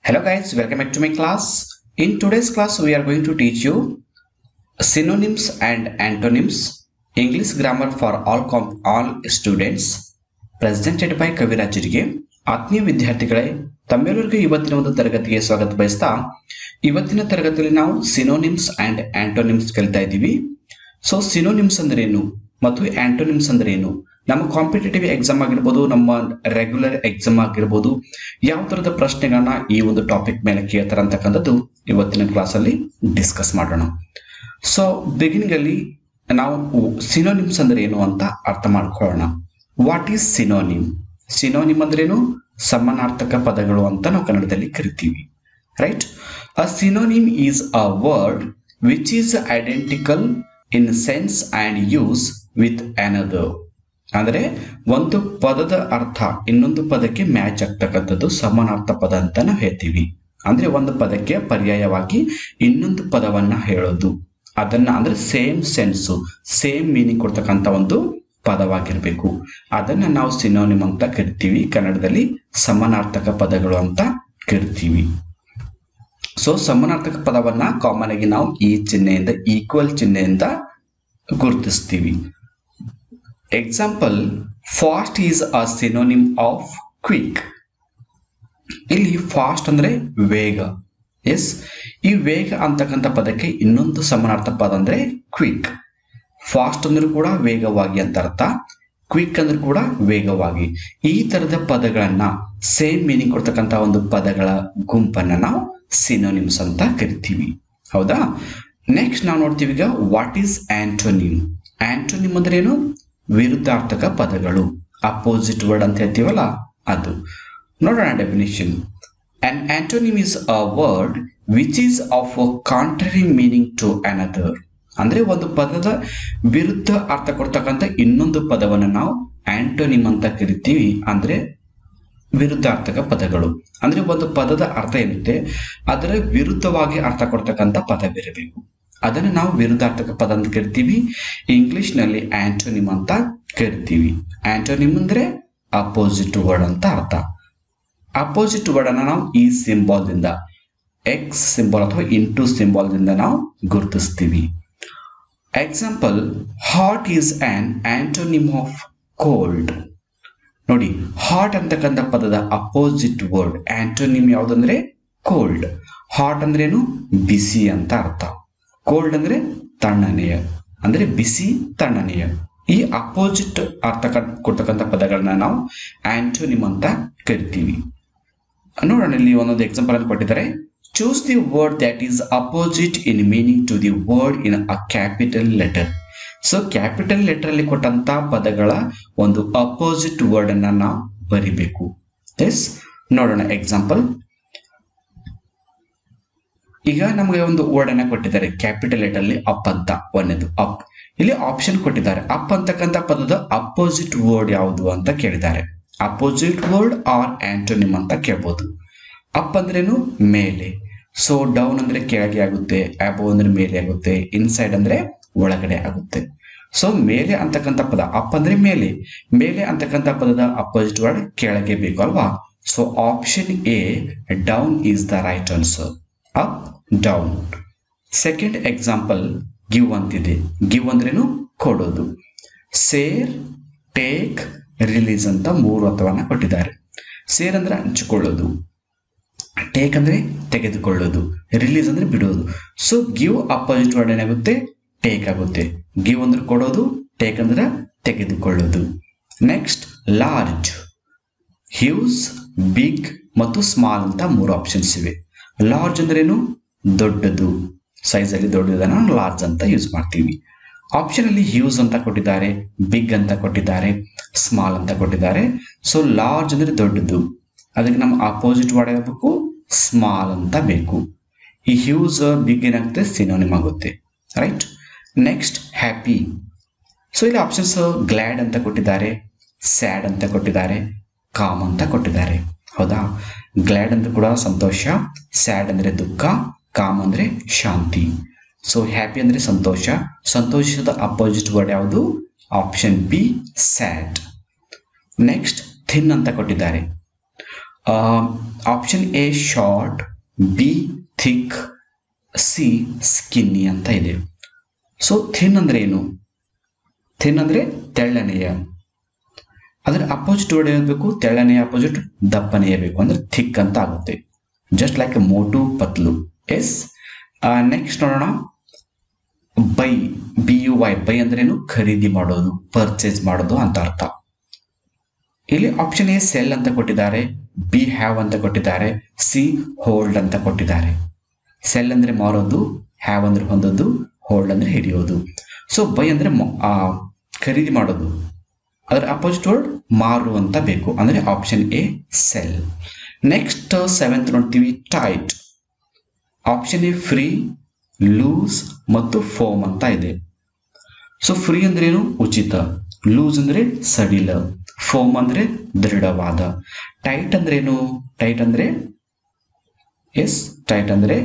Hello guys, welcome back to my class. In today's class, we are going to teach you synonyms and antonyms, English grammar for all students, presented by ಕವಿರಾಜರಿಗೆ. ಆತ್ಮೀಯ ವಿದ್ಯಾರ್ಥಿಗಳೇ, ತಮ್ಮೆಲ್ಲರಿಗೂ ಇವತ್ತಿನ ಒಂದು ತರಗತಿಗೆ ಸ್ವಾಗತ ಬಯಸ್ತಾ ಇವತ್ತಿನ ತರಗತಿಯಲ್ಲಿ ನಾವು ಸಿನೋನಿಮ್ಸ್ ಅಂಡ್ ಆಂಟೋನಿಮ್ಸ್ ಕಲಿತಾ ಇದ್ದೀವಿ. ಸೊ ಸಿನೋನಿಮ್ಸ್ ಅಂದ್ರೆ ಏನು ಮತ್ತು ಆಂಟೋನಿಮ್ಸ್ ಅಂದ್ರೆ ಏನು, ನಮ್ಮ ಕಾಂಪಿಟೇಟಿವ್ ಎಕ್ಸಾಮ್ ಆಗಿರ್ಬೋದು, ನಮ್ಮ ರೆಗ್ಯುಲರ್ ಎಕ್ಸಾಮ್ ಆಗಿರ್ಬೋದು, ಯಾವ ತರದ ಪ್ರಶ್ನೆಗಳನ್ನ ಈ ಒಂದು ಟಾಪಿಕ್ ಮೇಲೆ ಕೇಳ್ತಾರೆ ಅಂತಕ್ಕಂಥದ್ದು ಇವತ್ತಿನ ಕ್ಲಾಸ್ ಅಲ್ಲಿ ಡಿಸ್ಕಸ್ ಮಾಡೋಣ. ಸೊ ಬಿಗಿನಿಂಗ್ ಅಲ್ಲಿ ನಾವು ಸಿನೋನಿಮ್ಸ್ ಅಂದ್ರೆ ಏನು ಅಂತ ಅರ್ಥ ಮಾಡ್ಕೊಳ್ಳೋಣ. What is synonym? ಸಿನೋನಿಮ್ ಅಂದ್ರೇನು? ಸಮಾನಾರ್ಥಕ ಪದಗಳು ಅಂತ ನಾವು ಕನ್ನಡದಲ್ಲಿ ಕರಿತೀವಿ, right? A synonym is a word which is identical in sense and use with another. ಅಂದ್ರೆ ಒಂದು ಪದದ ಅರ್ಥ ಇನ್ನೊಂದು ಪದಕ್ಕೆ ಮ್ಯಾಚ್ ಆಗ್ತಕ್ಕಂಥದ್ದು ಸಮಾನಾರ್ಥ ಪದ ಅಂತ ನಾವು ಹೇಳ್ತೀವಿ. ಅಂದ್ರೆ ಒಂದು ಪದಕ್ಕೆ ಪರ್ಯಾಯವಾಗಿ ಇನ್ನೊಂದು ಪದವನ್ನ ಹೇಳೋದು, ಅದನ್ನ ಅಂದ್ರೆ ಸೇಮ್ ಸೆನ್ಸು ಸೇಮ್ ಮೀನಿಂಗ್ ಕೊಡ್ತಕ್ಕಂಥ ಒಂದು ಪದವಾಗಿರ್ಬೇಕು. ಅದನ್ನ ನಾವು ಸಿನೋನಿಮ್ ಅಂತ ಕರಿತೀವಿ, ಕನ್ನಡದಲ್ಲಿ ಸಮಾನಾರ್ಥಕ ಪದಗಳು ಅಂತ ಕರಿತೀವಿ. ಸೊ ಸಮಾನಾರ್ಥಕ ಪದವನ್ನ ಕಾಮನ್ ಆಗಿ ನಾವು ಈ ಚಿಹ್ನೆಯಿಂದ, ಈಕ್ವಲ್ ಚಿಹ್ನೆಯಿಂದ ಗುರುತಿಸ್ತೀವಿ. Example, fast is a synonym of quick. ಇಲ್ಲಿ ಫಾಸ್ಟ್ ಅಂದ್ರೆ ವೇಗ. ಎಸ್, ಈ ವೇಗ ಅಂತಕ್ಕಂಥ ಪದಕ್ಕೆ ಇನ್ನೊಂದು ಸಮಾನಾರ್ಥ ಪದ ಅಂದ್ರೆ ಕ್ವಿಕ್. ಫಾಸ್ಟ್ ಅಂದ್ರೂ ಕೂಡ ವೇಗವಾಗಿ ಅಂತ ಅರ್ಥ, ಕ್ವಿಕ್ ಅಂದ್ರೂ ಕೂಡ ವೇಗವಾಗಿ. ಈ ತರದ ಪದಗಳನ್ನ ಸೇಮ್ ಮೀನಿಂಗ್ ಕೊಡ್ತಕ್ಕಂಥ ಒಂದು ಪದಗಳ ಗುಂಪನ್ನ ನಾವು ಸಿನೋನಿಮ್ಸ್ ಅಂತ ಕರಿತೀವಿ, ಹೌದಾ? ನೆಕ್ಸ್ಟ್ ನಾವು ನೋಡ್ತೀವಿ ಈಗ ವಾಟ್ ಈಸ್ ಆಂಟೋನಿಮ್. ಆಂಟೋನಿಮ್ ಅಂದ್ರೆ ಏನು? ವಿರುದ್ಧಾರ್ಥಕ ಪದಗಳು, ಅಪೋಸಿಟ್ ವರ್ಡ್ ಅಂತ ಹೇಳ್ತೀವಲ್ಲ ಅದು. ನೋಡೋಣ definition. An antonym is a word which is of a contrary meaning to another. ಅಂದ್ರೆ ಒಂದು ಪದದ ವಿರುದ್ಧ ಅರ್ಥ ಕೊಡ್ತಕ್ಕಂಥ ಇನ್ನೊಂದು ಪದವನ್ನು ನಾವು ಆಂಟೋನಿಮ್ ಅಂತ ಕರಿತೀವಿ. ಅಂದ್ರೆ ವಿರುದ್ಧಾರ್ಥಕ ಪದಗಳು ಅಂದ್ರೆ ಒಂದು ಪದದ ಅರ್ಥ ಏನಿದೆ ಅದರ ವಿರುದ್ಧವಾಗಿ ಅರ್ಥ ಕೊಡ್ತಕ್ಕಂಥ ಪದವಿರಬೇಕು, ಅದನ್ನ ನಾವು ವಿರುದ್ಧಾರ್ಥಕ ಪದ ಅಂತ ಕರಿತೀವಿ. ಇಂಗ್ಲಿಷ್ ನಲ್ಲಿ ಆಂಟೋನಿಮ್ ಅಂತ ಕರಿತೀವಿ. ಆಂಟೋನಿಮ್ ಅಂದ್ರೆ ಅಪೋಸಿಟ್ ವರ್ಡ್ ಅಂತ ಅರ್ಥ. ಅಪೋಸಿಟ್ ವರ್ಡ್ ಅನ್ನ ನಾವು ಈ ಸಿಂಬಾಲ್ ದಿಂದ, ಎಕ್ಸ್ ಸಿಂಬಾಲ್ ಅಥವಾ ಇಂಟು ಸಿಂಬಾಲ್ ದಿಂದ ನಾವು ಗುರುತಿಸ್ತೀವಿ. Example, hot is an antonym of cold. ನೋಡಿ, ಹಾಟ್ ಅಂತಕ್ಕಂಥ ಪದದ ಅಪೋಸಿಟ್ ವರ್ಡ್ ಆಂಟೋನಿಮ್ ಯಾವ್ದಂದ್ರೆ ಕೋಲ್ಡ್. ಹಾಟ್ ಅಂದ್ರೇನು? ಬಿಸಿ ಅಂತ ಅರ್ಥ. ಕೋಲ್ಡ್ ಅಂದ್ರೆ ತಣ್ಣನೆಯ, ಅಂದ್ರೆ ಬಿಸಿ ತಣ್ಣನೆಯ. ಈ ಅಪೋಸಿಟ್ ಅರ್ಥ ಕೊಡ್ತಕ್ಕಂಥ ಪದಗಳನ್ನ ನಾವು ಆಂಟೋನಿಮ್ ಅಂತ ಕರಿತೀವಿ. ನೋಡೋಣ, ಇಲ್ಲಿ ಒಂದೊಂದು ಎಕ್ಸಾಂಪಲ್ ಅನ್ನು ಕೊಟ್ಟಿದ್ದಾರೆ. Choose the word that is opposite in meaning to the word in a capital letter. So capital letter ಅಲ್ಲಿ ಕೊಟ್ಟಂತ ಪದಗಳ ಒಂದು ಅಪೋಸಿಟ್ ವರ್ಡ್ ಅನ್ನ ನಾವು ಬರಿಬೇಕು. ಎಸ್, ನೋಡೋಣ ಎಕ್ಸಾಂಪಲ್. ಈಗ ನಮಗೆ ಒಂದು ವರ್ಡ್ ಅನ್ನ ಕೊಟ್ಟಿದ್ದಾರೆ ಕ್ಯಾಪಿಟಲ್ ಲೆಟರ್ ಅಲ್ಲಿ, ಅಪ್ ಅಂತ. ಒಂದೇದು ಅಪ್. ಇಲ್ಲಿ ಆಪ್ಷನ್ ಕೊಟ್ಟಿದ್ದಾರೆ. ಅಪ್ ಅಂತಕ್ಕಂಥ ಪದದ ಅಪೋಸಿಟ್ ವರ್ಡ್ ಯಾವುದು ಅಂತ ಕೇಳಿದ್ದಾರೆ. ಅಪೋಸಿಟ್ ವರ್ಡ್ ಆರ್ ಆಂಟೋನಿಮ್ ಅಂತ ಕೇಳ್ಬೋದು. ಅಪ್ ಅಂದ್ರೇನು? ಮೇಲೆ. ಸೊ ಡೌನ್ ಅಂದ್ರೆ ಕೆಳಗೆ ಆಗುತ್ತೆ, ಅಬೋ ಅಂದ್ರೆ ಮೇಲೆ ಆಗುತ್ತೆ, ಇನ್ಸೈಡ್ ಅಂದ್ರೆ ಒಳಗಡೆ ಆಗುತ್ತೆ. ಸೊ ಮೇಲೆ ಅಂತಕ್ಕಂಥ ಪದ ಅಪ್ ಅಂದ್ರೆ ಮೇಲೆ, ಮೇಲೆ ಅಂತಕ್ಕಂಥ ಪದದ ಅಪೋಸಿಟ್ ವರ್ಡ್ ಕೆಳಗೆ ಬೇಕು ಅಲ್ವಾ? So option A, down is the right answer. Up, down. Second example, give ಅಂತಿದೆ. ಗಿವ್ ಅಂದ್ರೇನು? ಕೊಡೋದು. ಸೇರ್, ಟೇಕ್, ರಿಲೀಸ್ ಅಂತ ಮೂರು ಅರ್ಥವನ್ನ ಕೊಟ್ಟಿದ್ದಾರೆ. ಸೇರ್ ಅಂದ್ರೆ ಹಂಚಿಕೊಳ್ಳೋದು, ಟೇಕ್ ಅಂದ್ರೆ ತೆಗೆದುಕೊಳ್ಳೋದು, ರಿಲೀಸ್ ಅಂದ್ರೆ ಬಿಡೋದು. ಸೊ ಗಿವ್ ಅಪೋಸಿಟ್ ವರ್ಡ್ ಏನಾಗುತ್ತೆ? ಟೇಕ್ ಆಗುತ್ತೆ. ಗಿವ್ ಅಂದ್ರೆ ಕೊಡೋದು, ಟೇಕ್ ಅಂದ್ರೆ ತೆಗೆದುಕೊಳ್ಳೋದು. ನೆಕ್ಸ್ಟ್, ಲಾರ್ಜ್, ಹ್ಯೂಜ್, ಬಿಗ್ ಮತ್ತು ಸ್ಮಾಲ್ ಅಂತ ಮೂರು ಆಪ್ಷನ್ಸ್ ಇವೆ. ಲಾರ್ಜ್ ಅಂದ್ರೇನು? ದೊಡ್ಡದು, ಸೈಜ್ ಅಲ್ಲಿ ದೊಡ್ಡದನ್ನ ಲಾರ್ಜ್ ಅಂತ ಯೂಸ್ ಮಾಡ್ತೀವಿ. ಆಪ್ಷನ್ ಅಲ್ಲಿ ಹ್ಯೂಜ್ ಅಂತ ಕೊಟ್ಟಿದ್ದಾರೆ, ಬಿಗ್ ಅಂತ ಕೊಟ್ಟಿದ್ದಾರೆ, ಸ್ಮಾಲ್ ಅಂತ ಕೊಟ್ಟಿದ್ದಾರೆ. ಸೊ ಲಾರ್ಜ್ ಅಂದ್ರೆ ದೊಡ್ಡದು, ಅದಕ್ಕೆ ನಮ್ಮ ಅಪೋಸಿಟ್ ವರ್ಡ್ ಆಗಬೇಕು ಸ್ಮಾಲ್ ಅಂತ ಬೇಕು. ಈ ಹ್ಯೂಜ್, ಬಿಗ್ ಏನಾಗುತ್ತೆ? ಸಿನೋನಿಮ್ ಆಗುತ್ತೆ, ರೈಟ್? Next, happy. ಸೊ ಇಲ್ಲಿ ಆಪ್ಷನ್ಸ್ ಗ್ಲಾಡ್ ಅಂತ ಕೊಟ್ಟಿದ್ದಾರೆ, ಸ್ಯಾಡ್ ಅಂತ ಕೊಟ್ಟಿದ್ದಾರೆ, ಕಾಮ್ ಅಂತ ಕೊಟ್ಟಿದ್ದಾರೆ, ಹೌದಾ? ಗ್ಲಾಡ್ ಅಂದ್ರೆ ಕೂಡ ಸಂತೋಷ, ಸ್ಯಾಡ್ ಅಂದ್ರೆ ದುಃಖ, ಕಾಮ್ ಅಂದ್ರೆ ಶಾಂತಿ. ಸೊ ಹ್ಯಾಪಿ ಅಂದ್ರೆ ಸಂತೋಷ, ಸಂತೋಷದ ಅಪೋಸಿಟ್ ವರ್ಡ್ ಯಾವುದು? Option B, sad. Next, thin ಅಂತ ಕೊಟ್ಟಿದ್ದಾರೆ. Option A short, B thick, C skinny ಅಂತ ಇದೆ. ಸೊ ಥಿನ್ ಅಂದ್ರೆ ಏನು? ಥಿನ್ ಅಂದ್ರೆ ತೆಳ್ಳನೆಯ. ಅದರ ಅಪೋಸಿಟ್ ವರ್ಡ್ ಏನ್ಬೇಕು? ತೆಳ್ಳನೆಯ ಅಪೋಸಿಟ್ ದಪ್ಪನೆಯ ಬೇಕು ಅಂದ್ರೆ ಥಿಕ್ ಅಂತ ಆಗುತ್ತೆ. ಜಸ್ಟ್ ಲೈಕ್ ಮೋಟು ಪತ್ಲು. ಎಸ್. ನೆಕ್ಸ್ಟ್ ನೋಡೋಣ. ಬೈ, BUY, ಬೈ ಅಂದ್ರೇನು? ಖರೀದಿ ಮಾಡೋದು, ಪರ್ಚೇಸ್ ಮಾಡೋದು ಅಂತ ಅರ್ಥ. ಇಲ್ಲಿ ಆಪ್ಷನ್ ಎ ಸೆಲ್ ಅಂತ ಕೊಟ್ಟಿದ್ದಾರೆ, ಬಿ ಹ್ಯಾವ್ ಅಂತ ಕೊಟ್ಟಿದ್ದಾರೆ, ಸಿ ಹೋಲ್ಡ್ ಅಂತ ಕೊಟ್ಟಿದ್ದಾರೆ. ಸೆಲ್ ಅಂದ್ರೆ ಮಾರೋದು, ಹ್ಯಾವ್ ಅಂದ್ರೆ ಹೊಂದೋದು, ಹೋಲ್ಡ್ ಅಂದ್ರೆ ಹಿಡಿಯೋದು. ಸೊ ಬೈ ಅಂದ್ರೆ ಖರೀದಿ ಮಾಡೋದು, ಅದರ ಅಪೋಸಿಟ್ ವರ್ಡ್ ಮಾರು ಅಂತ ಬೇಕು, ಅಂದ್ರೆ option A cell. Next 7th ನೋಡ್ತೀವಿ, tight. Option A free, loose ಮತ್ತು ಫೋಮ್ ಅಂತ ಇದೆ. ಸೊ ಫ್ರೀ ಅಂದ್ರೆ ಏನು? ಉಚಿತ. ಲೂಸ್ ಅಂದ್ರೆ ಸಡಿಲ. ಫೋಮ್ ಅಂದ್ರೆ ದೃಢವಾದ. ಟೈಟ್ ಅಂದ್ರೆ ಏನು? ಟೈಟ್ ಅಂದ್ರೆ ಎಸ್, ಟೈಟ್ ಅಂದ್ರೆ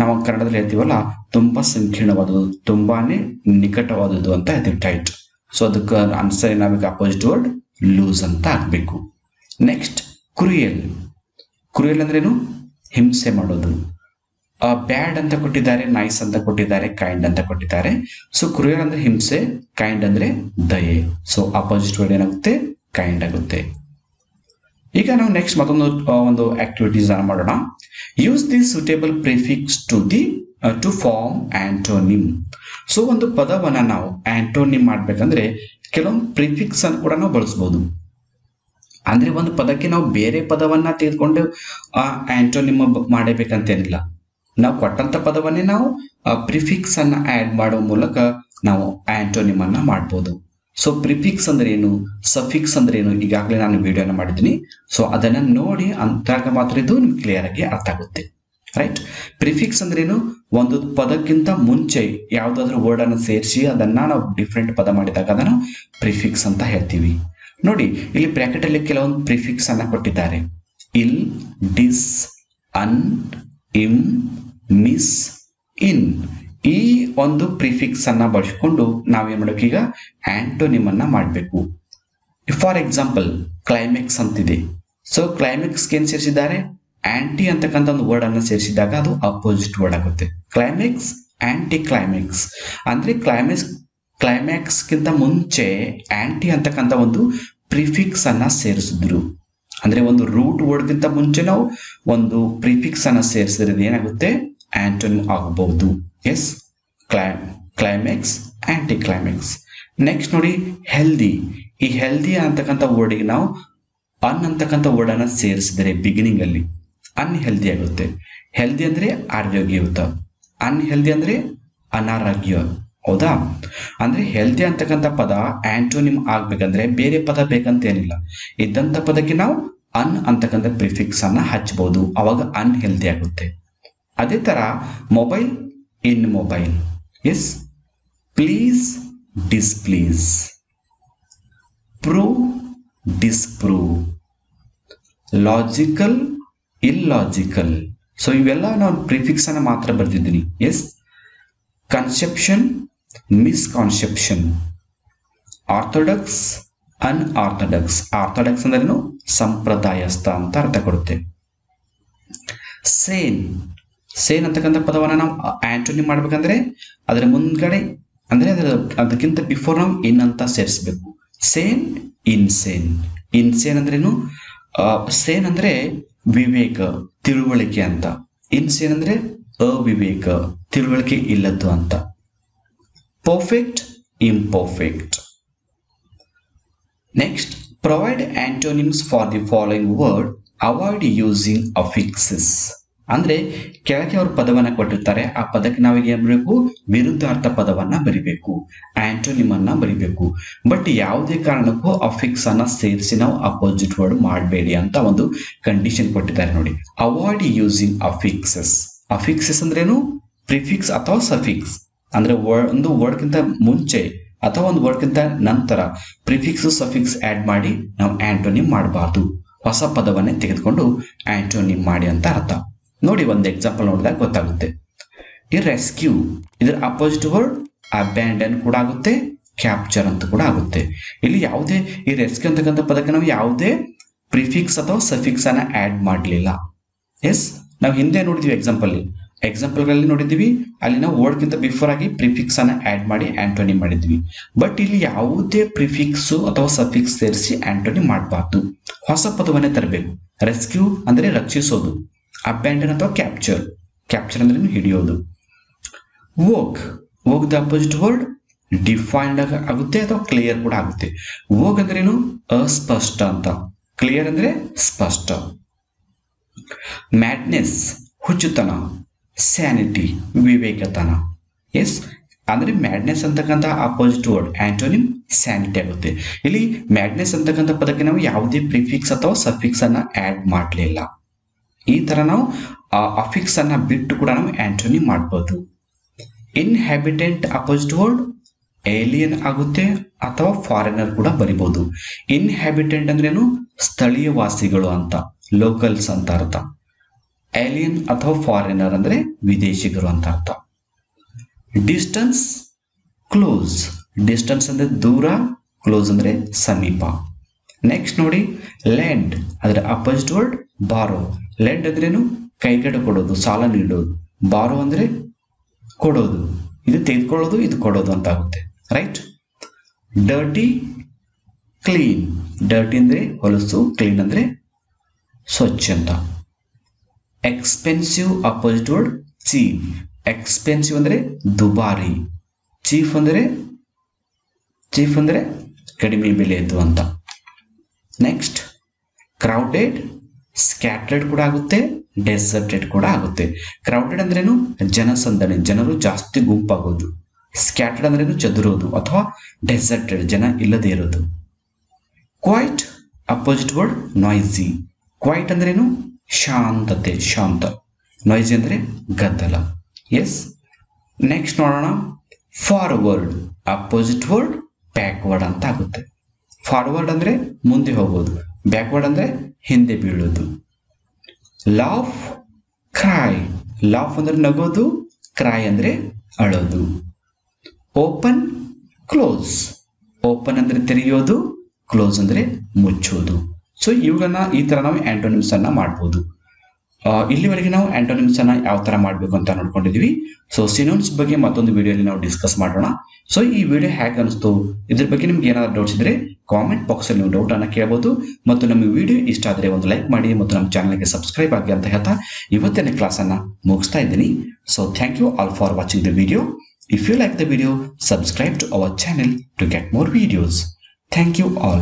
ನಾವು ಕನ್ನಡದಲ್ಲಿ ಹೇಳ್ತೀವಲ್ಲ, ತುಂಬಾ ಸಂಕೀರ್ಣವಾದದ್ದು, ತುಂಬಾನೇ ನಿಕಟವಾದದ್ದು ಅಂತ ಹೇಳ್ತೀವಿ ಟೈಟ್. ಸೊ ಅದಕ್ಕೆ ಆನ್ಸರ್ ಏನಾಗಬೇಕು? ಅಪೋಸಿಟ್ ವರ್ಡ್ ಲೂಸ್ ಅಂತ ಆಗ್ಬೇಕು. Next cruel. ಕ್ರೂಯಲ್ ಅಂದ್ರೇನು? ಹಿಂಸೆ ಮಾಡೋದು. ಬ್ಯಾಡ್ ಅಂತ ಕೊಟ್ಟಿದ್ದಾರೆ, ನೈಸ್ ಅಂತ ಕೊಟ್ಟಿದ್ದಾರೆ, ಕೈಂಡ್ ಅಂತ ಕೊಟ್ಟಿದ್ದಾರೆ. ಸೊ ಕ್ರೂಯಲ್ ಅಂದ್ರೆ ಹಿಂಸೆ, ಕೈಂಡ್ ಅಂದ್ರೆ ದಯೆ. ಸೊ ಅಪೋಸಿಟ್ ವರ್ಡ್ ಏನಾಗುತ್ತೆ? ಕೈಂಡ್ ಆಗುತ್ತೆ. ಈಗ ನಾವು ನೆಕ್ಸ್ಟ್ ಮತ್ತೊಂದು ಆಕ್ಟಿವಿಟೀಸ್ ಮಾಡೋಣ. Use the suitable prefix to form antonym. So ಒಂದು ಪದವನ್ನ ನಾವು ಆಂಟೋನಿಮ್ ಮಾಡ್ಬೇಕಂದ್ರೆ ಕೆಲವೊಂದು ಪ್ರಿಫಿಕ್ಸ್ ಅನ್ನು ಕೂಡ ನಾವು ಬಳಸಬಹುದು. ಅಂದ್ರೆ ಒಂದು ಪದಕ್ಕೆ ನಾವು ಬೇರೆ ಪದವನ್ನ ತೆಗೆದುಕೊಂಡು ಆಂಟೋನಿಮ್ ಮಾಡಬೇಕಂತೇನಿಲ್ಲ. ನಾವು ಕೊಟ್ಟಂತ ಪದವನ್ನೇ ನಾವು ಪ್ರಿಫಿಕ್ಸ್ ಅನ್ನ ಆಡ್ ಮಾಡುವ ಮೂಲಕ ನಾವು ಆಂಟೋನಿಮ್ ಅನ್ನ ಮಾಡಬಹುದು. ಸೊ ಪ್ರಿಫಿಕ್ಸ್ ಅಂದ್ರೆ ಏನು, ಸಫಿಕ್ಸ್ ಅಂದ್ರೆ ಏನು, ಈಗಾಗಲೇ ನಾನು ವಿಡಿಯೋನ ಮಾಡಿದ್ದೀನಿ. ಸೊ ಅದನ್ನ ನೋಡಿ ಅಂತಾಗ ಮಾತ್ರ ಇದು ನಿಮ್ಗೆ ಕ್ಲಿಯರ್ ಆಗಿ ಅರ್ಥ ಆಗುತ್ತೆ. ರೈಟ್. ಪ್ರಿಫಿಕ್ಸ್ ಅಂದ್ರೆ ಏನು? ಒಂದು ಪದಕ್ಕಿಂತ ಮುಂಚೆ ಯಾವ್ದಾದ್ರು ವರ್ಡ್ ಅನ್ನು ಸೇರಿಸಿ ಅದನ್ನ ನಾವು ಡಿಫ್ರೆಂಟ್ ಪದ ಮಾಡಿದಾಗ ಅದನ್ನ ಪ್ರಿಫಿಕ್ಸ್ ಅಂತ ಹೇಳ್ತೀವಿ. ನೋಡಿ, ಇಲ್ಲಿ ಬ್ರಾಕೆಟ್ ಅಲ್ಲಿ ಕೆಲವೊಂದು ಪ್ರಿಫಿಕ್ಸ್ ಅನ್ನ ಕೊಟ್ಟಿದ್ದಾರೆ. ಇಲ್, ಡಿಸ್, ಅನ್, ಇಮ್, ಮಿಸ್, ಇನ್. ಈ ಒಂದು ಪ್ರಿಫಿಕ್ಸ್ ಅನ್ನ ಬಳಸಿಕೊಂಡು ನಾವೇನ್ ಮಾಡಬೇಕು? ಈಗ ಆಂಟೋನಿಮ್ ಅನ್ನ ಮಾಡಬೇಕು. ಫಾರ್ ಎಕ್ಸಾಂಪಲ್ ಕ್ಲೈಮ್ಯಾಕ್ಸ್ ಅಂತಿದೆ. ಸೊ ಕ್ಲೈಮ್ಯಾಕ್ಸ್ ಏನ್ ಸೇರಿಸಿದ್ದಾರೆ? ಆಂಟಿ ಅಂತಕ್ಕಂಥ ಒಂದು ವರ್ಡ್ ಅನ್ನು ಸೇರಿಸಿದಾಗ ಅದು ಅಪೋಸಿಟ್ ವರ್ಡ್ ಆಗುತ್ತೆ. Climax, anti climax. ಅಂದ್ರೆ ಕ್ಲೈಮ್ಯಾಕ್ಸ್ ಗಿಂತ ಮುಂಚೆ ಆಂಟಿ ಅಂತಕ್ಕಂಥ ಒಂದು ಪ್ರಿಫಿಕ್ಸ್ ಅನ್ನ ಸೇರಿಸಿದ್ರು. ಅಂದ್ರೆ ಒಂದು ರೂಟ್ ವರ್ಡ್ ಗಿಂತ ಮುಂಚೆ ನಾವು ಒಂದು ಪ್ರಿಫಿಕ್ಸ್ ಅನ್ನ ಸೇರಿಸಿದ್ರೆ ಏನಾಗುತ್ತೆ? ಆಂಟೋನಿಮ್ ಆಗಬಹುದು. Yes, climax, anti climax. Next ನೋಡಿ, ಹೆಲ್ದಿ. ಈ ಹೆಲ್ದಿ ಅಂತಕ್ಕಂಥ ವರ್ಡ್ಗೆ ನಾವು ಅನ್ ಅಂತಕ್ಕಂಥ ವರ್ಡ್ ಅನ್ನ ಸೇರಿಸಿದರೆ ಬಿಗಿನಿಂಗ್ ಅಲ್ಲಿ ಅನ್ಹೆಲ್ದಿ ಆಗುತ್ತೆ. ಹೆಲ್ದಿ ಅಂದ್ರೆ ಆರೋಗ್ಯಯುತ, ಅನ್ಹೆಲ್ದಿ ಅಂದ್ರೆ ಅನಾರೋಗ್ಯ. ಹೌದಾ? ಅಂದ್ರೆ ಹೆಲ್ದಿ ಅಂತಕ್ಕಂಥ ಪದ ಆಂಟೋನಿಮ್ ಆಗ್ಬೇಕಂದ್ರೆ ಬೇರೆ ಪದ ಬೇಕಂತ ಏನಿಲ್ಲ. ಇದ್ದಂತ ಪದಕ್ಕೆ ನಾವು ಅನ್ ಅಂತಕ್ಕಂಥ ಪ್ರಿಫಿಕ್ಸ್ ಅನ್ನ ಹಚ್ಚಬಹುದು, ಅವಾಗ ಅನ್ಹೆಲ್ದಿ ಆಗುತ್ತೆ. ಅದೇ ತರ mobile, immobile. Yes. Please, displease. Prove, disprove. Logical, illogical. So ಇವೆಲ್ಲ ನಾನು ಪ್ರಿಫಿಕ್ಸ್ ಅನ್ನ ಮಾತ್ರ ಬರ್ತಿದ್ದೀನಿ. Yes. Conception, misconception. Orthodox, unorthodox. Orthodox ಅಂದ್ರೇನು? ಸಂಪ್ರದಾಯಸ್ಥ ಅಂತ ಅರ್ಥ ಕೊಡುತ್ತೆ. ಸೇನ್. ಸೇನ್ ಅಂತಕ್ಕಂಥ ಪದವನ್ನ ನಾವು ಆಂಟೋನಿಮ್ ಮಾಡ್ಬೇಕಂದ್ರೆ ಅದರ ಮುಂದ್ಗಡೆ ಅಂದ್ರೆ ಅದಕ್ಕಿಂತ ಬಿಫೋರ್ ನಾವು ಇನ್ ಅಂತ ಸೇರಿಸಬೇಕು. ಸೇನ್, ಇನ್ಸೇನ್. ಇನ್ಸೇನ್ ಅಂದ್ರೇನು? ಸೇನ್ ಅಂದ್ರೆ ವಿವೇಕ, ತಿಳುವಳಿಕೆ ಅಂತ. ಇನ್ಸೇನ್ ಅಂದ್ರೆ ಅವಿವೇಕ, ತಿಳುವಳಿಕೆ ಇಲ್ಲದ್ದು ಅಂತ. Perfect, imperfect. Next, provide antonyms for the following word. Avoid using affixes. ಅಂದ್ರೆ ಕೆಳಗೆ ಅವರು ಪದವನ್ನ ಕೊಟ್ಟಿರ್ತಾರೆ, ಆ ಪದಕ್ಕೆ ನಾವೀಗ ಏನ್ ಬರೀಬೇಕು? ವಿರುದ್ಧಾರ್ಥ ಪದವನ್ನ ಬರಿಬೇಕು, ಆಂಟೋನಿಮ್ ಅನ್ನ ಬರಿಬೇಕು. ಬಟ್ ಯಾವುದೇ ಕಾರಣಕ್ಕೂ ಅಫಿಕ್ಸ್ ಅನ್ನ ಸೇರಿಸಿ ನಾವು ಅಪೋಸಿಟ್ ವರ್ಡ್ ಮಾಡಬೇಡಿ ಅಂತ ಒಂದು ಕಂಡೀಷನ್ ಕೊಟ್ಟಿದ್ದಾರೆ ನೋಡಿ. Avoid using ಅಫಿಕ್ಸಸ್. ಅಫಿಕ್ಸಸ್ ಅಂದ್ರೇನು? ಪ್ರಿಫಿಕ್ಸ್ ಅಥವಾ ಸಫಿಕ್ಸ್. ಅಂದ್ರೆ ಒಂದು ವರ್ಡ್ಗಿಂತ ಮುಂಚೆ ಅಥವಾ ಒಂದು ವರ್ಡ್ಗಿಂತ ನಂತರ ಪ್ರಿಫಿಕ್ಸ್ ಸಫಿಕ್ಸ್ ಆಡ್ ಮಾಡಿ ನಾವು ಆಂಟೋನಿಮ್ ಮಾಡಬಾರ್ದು. ಹೊಸ ಪದವನ್ನೇ ತೆಗೆದುಕೊಂಡು ಆಂಟೋನಿಮ್ ಮಾಡಿ ಅಂತ ಅರ್ಥ. ನೋಡಿ, ಒಂದು ಎಕ್ಸಾಂಪಲ್ ನೋಡಿದಾಗ ಗೊತ್ತಾಗುತ್ತೆ. ಈ ರೆಸ್ಕ್ಯೂ, ಇದರ ಅಪೋಸಿಟ್ ವರ್ಡ್ ಅಬ್ಯಾಂಡನ್ ಕೂಡ ಆಗುತ್ತೆ, ಕ್ಯಾಪ್ಚರ್ ಅಂತ ಕೂಡ ಆಗುತ್ತೆ. ಇಲ್ಲಿ ಯಾವುದೇ ಈ ರೆಸ್ಕ್ಯೂ ಅಂತಕ್ಕಂಥ ಪದಕ್ಕೆ ನಾವು ಯಾವುದೇ ಪ್ರಿಫಿಕ್ಸ್ ಅಥವಾ ಸಫಿಕ್ಸ್ ಅನ್ನ ಆಡ್ ಮಾಡಲಿಲ್ಲ. ಎಸ್, ನಾವು ಹಿಂದೆ ನೋಡಿದ್ವಿ ಎಕ್ಸಾಂಪಲ್ಗಳಲ್ಲಿ ನೋಡಿದ್ವಿ, ಅಲ್ಲಿ ನಾವು ವರ್ಡ್ಗಿಂತ ಬಿಫೋರ್ ಆಗಿ ಪ್ರಿಫಿಕ್ಸ್ ಅನ್ನ ಆಡ್ ಮಾಡಿ ಆಂಟೋನಿಮ್ ಮಾಡಿದ್ವಿ. ಬಟ್ ಇಲ್ಲಿ ಯಾವುದೇ ಪ್ರಿಫಿಕ್ಸ್ ಅಥವಾ ಸಫಿಕ್ಸ್ ಸೇರಿಸಿ ಆಂಟೋನಿಮ್ ಮಾಡಬಾರ್ದು, ಹೊಸ ಪದವನ್ನೇ ತರಬೇಕು. ರೆಸ್ಕ್ಯೂ ಅಂದ್ರೆ ರಕ್ಷಿಸೋದು, ಅಬ್ಯಾಂಡನ್ ಅಥವಾ ಕ್ಯಾಪ್ಚರ್ ಅಂದ್ರೆ ಹಿಡಿಯೋದು. ವೋಗ್ ದ ಅಪೋಸಿಟ್ ವರ್ಡ್ ಡಿಫೈನ್ಡ್ ಆಗುತ್ತೆ ಅಥವಾ ಕ್ಲಿಯರ್ ಕೂಡ ಆಗುತ್ತೆ. ವೋಗ್ ಅಂದ್ರೇನು? ಅಸ್ಪಷ್ಟ ಅಂತ. ಕ್ಲಿಯರ್ ಅಂದ್ರೆ ಸ್ಪಷ್ಟ. Madness ಹುಚ್ಚುತನ, sanity ವಿವೇಕತನ. ಎಸ್, ಅಂದ್ರೆ ಮ್ಯಾಡ್ನೆಸ್ ಅಂತಕ್ಕಂಥ ಅಪೋಸಿಟ್ ವರ್ಡ್ ಆಂಟೋನಿಮ್ ಸ್ಯಾನಿಟಿ ಆಗುತ್ತೆ. ಇಲ್ಲಿ ಮ್ಯಾಡ್ನೆಸ್ ಅಂತಕ್ಕಂಥ ಪದಕ್ಕೆ ನಾವು ಯಾವುದೇ ಪ್ರಿಫಿಕ್ಸ್ ಅಥವಾ ಸಫಿಕ್ಸ್ ಅನ್ನ ಆಡ್ ಮಾಡಲಿಲ್ಲ. ಈ ತರ ನಾವು ಅಫಿಕ್ಸ್ ಅನ್ನ ಬಿಟ್ಟು ಕೂಡ ನಾವು ಆಂಟೋನಿಮ್ ಮಾಡಬಹುದು. ಇನ್ಹ್ಯಾಬಿಟೆಂಟ್ ಅಪೋಸಿಟ್ ವರ್ಡ್ ಏಲಿಯನ್ ಆಗುತ್ತೆ ಅಥವಾ ಫಾರಿನರ್ ಕೂಡ ಬರಿಬಹುದು. ಇನ್ಹ್ಯಾಬಿಟೆಂಟ್ ಅಂದ್ರೇನು? ಸ್ಥಳೀಯ ವಾಸಿಗಳು ಅಂತ, ಲೋಕಲ್ಸ್ ಅಂತ ಅರ್ಥ. ಏಲಿಯನ್ ಅಥವಾ ಫಾರಿನರ್ ಅಂದ್ರೆ ವಿದೇಶಿಗರು ಅಂತ ಅರ್ಥ. ಡಿಸ್ಟೆನ್ಸ್ ಕ್ಲೋಸ್, ಡಿಸ್ಟೆನ್ಸ್ ಅಂದ್ರೆ ದೂರ, ಕ್ಲೋಸ್ ಅಂದ್ರೆ ಸಮೀಪ. ನೆಕ್ಸ್ಟ್ ನೋಡಿ, ಲೆಂಡ್ ಅದರ ಅಪೋಸಿಟ್ ವರ್ಡ್ ಬಾರೋ. ಲೆಂಡ್ ಅಂದ್ರೇನು? ಕೈಗಡೆ ಕೊಡೋದು, ಸಾಲ ನೀಡೋದು. ಬಾರೋ ಅಂದ್ರೆ ಕೊಡೋದು, ಇದು ತೆಗೆದುಕೊಳ್ಳೋದು, ಇದು ಕೊಡೋದು ಅಂತ ಆಗುತ್ತೆ. ರೈಟ್. ಡರ್ಟಿ ಕ್ಲೀನ್, ಡರ್ಟಿ ಅಂದ್ರೆ ಹೊಲಸು, ಕ್ಲೀನ್ ಅಂದ್ರೆ ಸ್ವಚ್ಛ ಅಂತ. Expensive opposite word cheap. Expensive ಅಂದ್ರೆ ದುಬಾರಿ, ಚೀಪ್ ಅಂದ್ರೆ ಕಡಿಮೆ ಬೆಲೆಯದು ಅಂತ. ನೆಕ್ಸ್ಟ್, ಕ್ರೌಡೆಡ್ ಸ್ಕ್ಯಾಟರ್ಡ್ ಕೂಡ ಆಗುತ್ತೆ, ಡೆಸರ್ಟೆಡ್ ಕೂಡ ಆಗುತ್ತೆ. ಕ್ರೌಡೆಡ್ ಅಂದ್ರೇನು? ಜನಸಂದಣಿ, ಜನರು ಜಾಸ್ತಿ ಗುಂಪಾಗೋದು. ಸ್ಕ್ಯಾಟರ್ಡ್ ಅಂದ್ರೇನು? ಚದುರೋದು ಅಥವಾ ಡೆಸರ್ಟೆಡ್, ಜನ ಇಲ್ಲದೆ ಇರೋದು. Quiet opposite word noisy. Quiet ಅಂದ್ರೇನು? ಶಾಂತತೆ, ಶಾಂತ. ನಾಯ್ಸಿ ಅಂದ್ರೆ ಗದ್ದಲ. ಎಸ್, ನೆಕ್ಸ್ಟ್ ನೋಡೋಣ. ಫಾರ್ವರ್ಡ್ ಅಪೋಸಿಟ್ ವರ್ಡ್ ಬ್ಯಾಕ್ವರ್ಡ್ ಅಂತ ಆಗುತ್ತೆ. ಫಾರ್ವರ್ಡ್ ಅಂದ್ರೆ ಮುಂದೆ ಹೋಗೋದು, ಬ್ಯಾಕ್ವರ್ಡ್ ಅಂದ್ರೆ ಹಿಂದೆ ಬೀಳೋದು. ಲಾಫ್ ಕ್ರೈ, ಲಾಫ್ ಅಂದ್ರೆ ನಗೋದು, ಕ್ರೈ ಅಂದ್ರೆ ಅಳೋದು. ಓಪನ್ ಕ್ಲೋಸ್, ಓಪನ್ ಅಂದ್ರೆ ತೆರೆಯೋದು, ಕ್ಲೋಸ್ ಅಂದ್ರೆ ಮುಚ್ಚೋದು. ಸೊ ಇವುಗಳನ್ನ ಈ ತರ ನಾವು ಆಂಟೋನಿಮ್ಸ್ ಅನ್ನ ಮಾಡಬಹುದು. ಇಲ್ಲಿವರೆಗೆ ನಾವು ಆಂಟೋನಿಮ್ಸ್ ಅನ್ನ ಯಾವ ತರ ಮಾಡಬೇಕು ಅಂತ ನೋಡ್ಕೊಂಡಿದೀವಿ. ಸೊ ಸಿನೋನಿಮ್ಸ್ ಬಗ್ಗೆ ಮತ್ತೊಂದು ವಿಡಿಯೋಲಿ ನಾವು ಡಿಸ್ಕಸ್ ಮಾಡೋಣ. ಸೊ ಈ ವಿಡಿಯೋ ಹೇಗೆ ಅನಿಸ್ತು, ಇದ್ರ ಬಗ್ಗೆ ನಿಮ್ಗೆ ಏನಾದ್ರು ಡೌಟ್ಸ್ ಇದ್ರೆ ಕಾಮೆಂಟ್ ಬಾಕ್ಸ್ ಅಲ್ಲಿ ನೀವು ಡೌಟ್ ಅನ್ನ ಕೇಳಬಹುದು. ಮತ್ತು ನಮ್ಮ ವಿಡಿಯೋ ಇಷ್ಟ ಆದ್ರೆ ಒಂದು ಲೈಕ್ ಮಾಡಿ ಮತ್ತು ನಮ್ಮ ಚಾನಲ್ಗೆ ಸಬ್ಸ್ಕ್ರೈಬ್ ಆಗಿ ಅಂತ ಹೇಳ್ತಾ ಇವತ್ತಿನ ಕ್ಲಾಸ್ ಅನ್ನ ಮುಗಿಸ್ತಾ ಇದ್ದೀನಿ. So thank you all for watching the video. If you like the video, subscribe to our channel to get more videos. Thank you all.